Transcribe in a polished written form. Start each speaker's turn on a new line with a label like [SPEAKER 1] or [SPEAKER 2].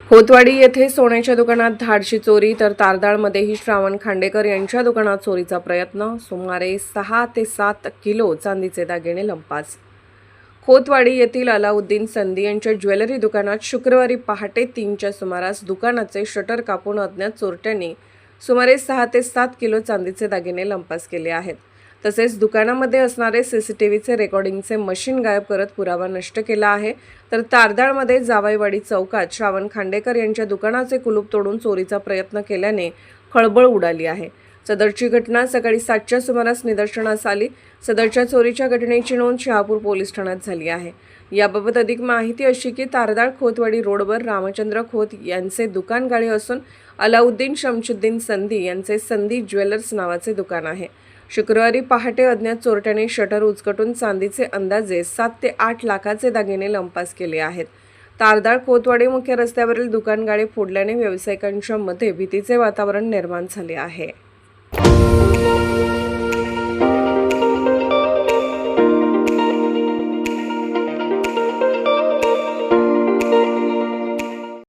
[SPEAKER 1] खोतवाडी येथे सोन्याच्या दुकानात धाडशी चोरी तर तारदाळमध्येही श्रावण खांडेकर यांच्या दुकानात चोरीचा प्रयत्न। सुमारे 6 ते 7 किलो चांदीचे दागिने लंपास। खोतवाडी येथील अलाउद्दीन संधी यांच्या ज्वेलरी दुकानात शुक्रवारी पहाटे 3च्या सुमारास दुकानाचे शटर कापून अज्ञात चोरट्यांनी सुमारे 6 ते 7 किलो चांदीचे दागिने लंपास केले आहेत। तसेच दुकानामध्ये असणारे सीसीटीव्हीचे रेकॉर्डिंगचे मशीन गायब करत पुरावा नष्ट केला आहे। तर तारदाळमध्ये जावईवाडी चौकात श्रावण खांडेकर यांच्या दुकानाचे कुलूप तोडून चोरीचा प्रयत्न केल्याने खळबळ उडाली आहे। सदरची घटना सकाळी 7च्या सुमारास निदर्शनास आली। सदरच्या चोरीच्या घटनेची नोंद शहापूर पोलीस ठाण्यात झाली आहे। याबाबत अधिक माहिती अशी की तारदाळ खोतवाडी रोडवर रामचंद्र खोत यांचे दुकान गाळे असून अलाउद्दीन शमशुद्दीन संधी यांचे संधी ज्वेलर्स नावाचे दुकान आहे। शुक्रवारी पहाटे अज्ञात चोरट्याने शटर उचकटून चांदीचे अंदाजे 7 ते 8 लाखाचे दागिने लंपास केले आहेत। तारदाळ खोतवाडी मुख्य रस्त्यावरील दुकान गाळे फोडल्याने व्यावसायिकांच्या मध्ये भीतीचे वातावरण निर्माण झाले आहे।